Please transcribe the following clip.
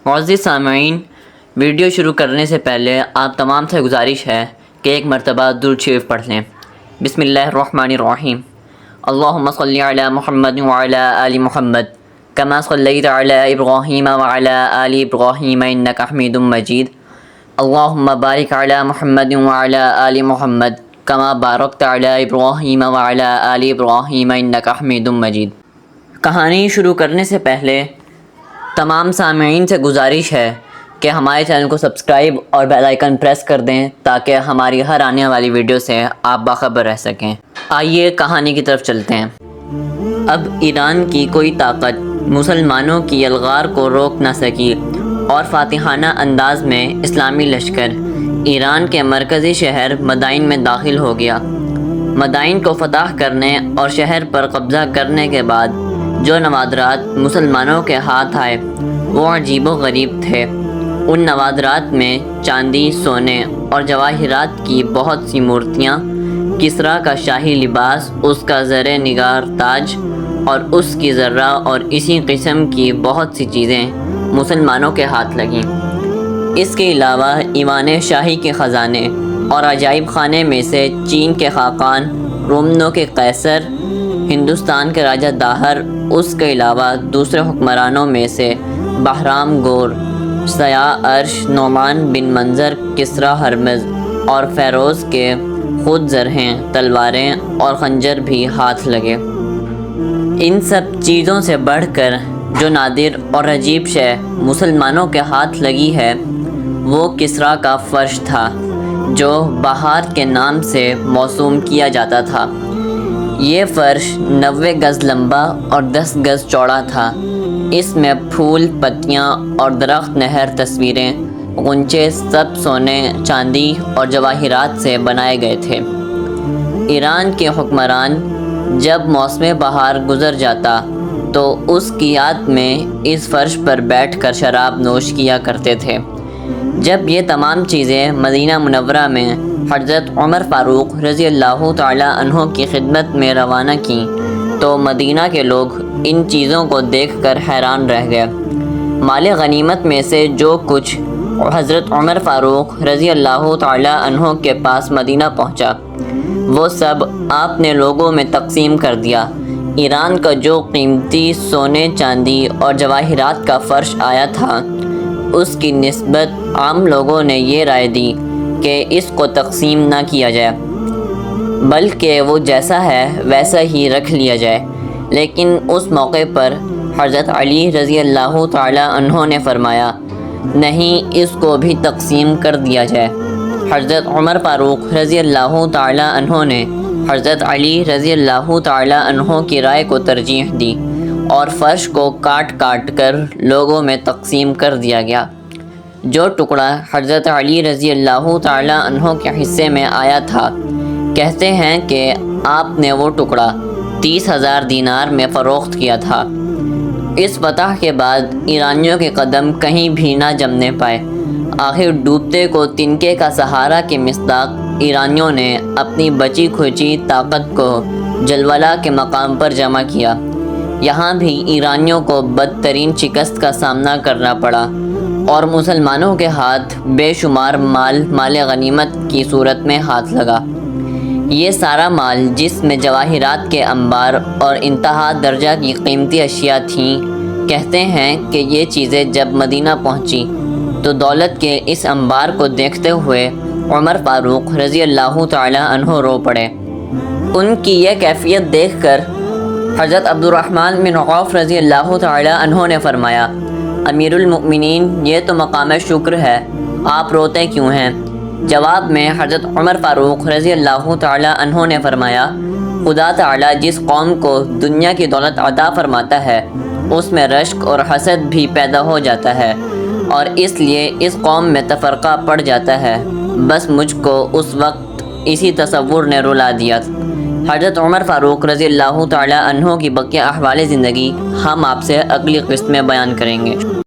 معزز سامعین، ویڈیو شروع کرنے سے پہلے آپ تمام سے گزارش ہے کہ ایک مرتبہ درود شریف پڑھ لیں۔ بسم اللہ الرحمن الرحیم۔ اللہم صلی علی محمد وعلی آل محمد کما صلیت علی ابراہیم وعلی آل ابراہیم انک حمید مجید۔ اللہم بارک علی محمد وعلی آل محمد کما بارکت علی ابراہیم وعلی آل ابراہیم انک حمید مجید۔ کہانی شروع کرنے سے پہلے تمام سامعین سے گزارش ہے کہ ہمارے چینل کو سبسکرائب اور بیل آئیکن پریس کر دیں تاکہ ہماری ہر آنے والی ویڈیو سے آپ باخبر رہ سکیں۔ آئیے کہانی کی طرف چلتے ہیں۔ اب ایران کی کوئی طاقت مسلمانوں کی یلغار کو روک نہ سکی اور فاتحانہ انداز میں اسلامی لشکر ایران کے مرکزی شہر مدائن میں داخل ہو گیا۔ مدائن کو فتح کرنے اور شہر پر قبضہ کرنے کے بعد جو نوادرات مسلمانوں کے ہاتھ آئے وہ عجیب و غریب تھے۔ ان نوادرات میں چاندی، سونے اور جواہرات کی بہت سی مورتیاں، کسریٰ کا شاہی لباس، اس کا زرِ نگار تاج اور اس کی ذرہ اور اسی قسم کی بہت سی چیزیں مسلمانوں کے ہاتھ لگیں۔ اس کے علاوہ ایوان شاہی کے خزانے اور عجائب خانے میں سے چین کے خاقان، رومنوں کے قیصر، ہندوستان کے راجہ داہر، اس کے علاوہ دوسرے حکمرانوں میں سے بہرام گور، سیاہ ارش، نعمان بن منظر، کسریٰ ہرمز اور فیروز کے خود زرہیں، تلواریں اور خنجر بھی ہاتھ لگے۔ ان سب چیزوں سے بڑھ کر جو نادر اور عجیب شے مسلمانوں کے ہاتھ لگی ہے وہ کسریٰ کا فرش تھا جو بہار کے نام سے موسوم کیا جاتا تھا۔ یہ فرش 90 گز لمبا اور 10 گز چوڑا تھا۔ اس میں پھول، پتیاں اور درخت، نہر، تصویریں، غنچے سب سونے، چاندی اور جواہرات سے بنائے گئے تھے۔ ایران کے حکمران جب موسم بہار گزر جاتا تو اس کی یاد میں اس فرش پر بیٹھ کر شراب نوش کیا کرتے تھے۔ جب یہ تمام چیزیں مدینہ منورہ میں حضرت عمر فاروق رضی اللہ تعالیٰ عنہ کی خدمت میں روانہ کیں تو مدینہ کے لوگ ان چیزوں کو دیکھ کر حیران رہ گئے۔ مال غنیمت میں سے جو کچھ حضرت عمر فاروق رضی اللہ تعالیٰ عنہ کے پاس مدینہ پہنچا وہ سب آپ نے لوگوں میں تقسیم کر دیا۔ ایران کا جو قیمتی سونے، چاندی اور جواہرات کا فرش آیا تھا اس کی نسبت عام لوگوں نے یہ رائے دی کہ اس کو تقسیم نہ کیا جائے بلکہ وہ جیسا ہے ویسا ہی رکھ لیا جائے۔ لیکن اس موقع پر حضرت علی رضی اللہ تعالیٰ عنہ نے فرمایا نہیں، اس کو بھی تقسیم کر دیا جائے۔ حضرت عمر فاروق رضی اللہ تعالیٰ عنہ نے حضرت علی رضی اللہ تعالیٰ عنہ کی رائے کو ترجیح دی اور فرش کو کاٹ کاٹ کر لوگوں میں تقسیم کر دیا گیا۔ جو ٹکڑا حضرت علی رضی اللہ تعالیٰ عنہ کے حصے میں آیا تھا، کہتے ہیں کہ آپ نے وہ ٹکڑا 30,000 دینار میں فروخت کیا تھا۔ اس فتح کے بعد ایرانیوں کے قدم کہیں بھی نہ جمنے پائے۔ آخر ڈوبتے کو تنکے کا سہارا کے مصداق ایرانیوں نے اپنی بچی کھچی طاقت کو جلولہ کے مقام پر جمع کیا۔ یہاں بھی ایرانیوں کو بدترین شکست کا سامنا کرنا پڑا اور مسلمانوں کے ہاتھ بے شمار مال غنیمت کی صورت میں ہاتھ لگا۔ یہ سارا مال جس میں جواہرات کے انبار اور انتہا درجہ کی قیمتی اشیاء تھیں، کہتے ہیں کہ یہ چیزیں جب مدینہ پہنچی تو دولت کے اس انبار کو دیکھتے ہوئے عمر فاروق رضی اللہ تعالیٰ عنہ رو پڑے۔ ان کی یہ کیفیت دیکھ کر حضرت عبد الرحمن بن عوف رضی اللہ تعالیٰ عنہ نے فرمایا امیر المؤمنین، یہ تو مقام شکر ہے، آپ روتے کیوں ہیں؟ جواب میں حضرت عمر فاروق رضی اللہ تعالیٰ عنہ نے فرمایا خدا تعالیٰ جس قوم کو دنیا کی دولت عطا فرماتا ہے اس میں رشک اور حسد بھی پیدا ہو جاتا ہے اور اس لیے اس قوم میں تفرقہ پڑ جاتا ہے۔ بس مجھ کو اس وقت اسی تصور نے رلا دیا۔ حضرت عمر فاروق رضی اللہ تعالیٰ عنہ کی بقیہ احوال زندگی ہم آپ سے اگلی قسط میں بیان کریں گے۔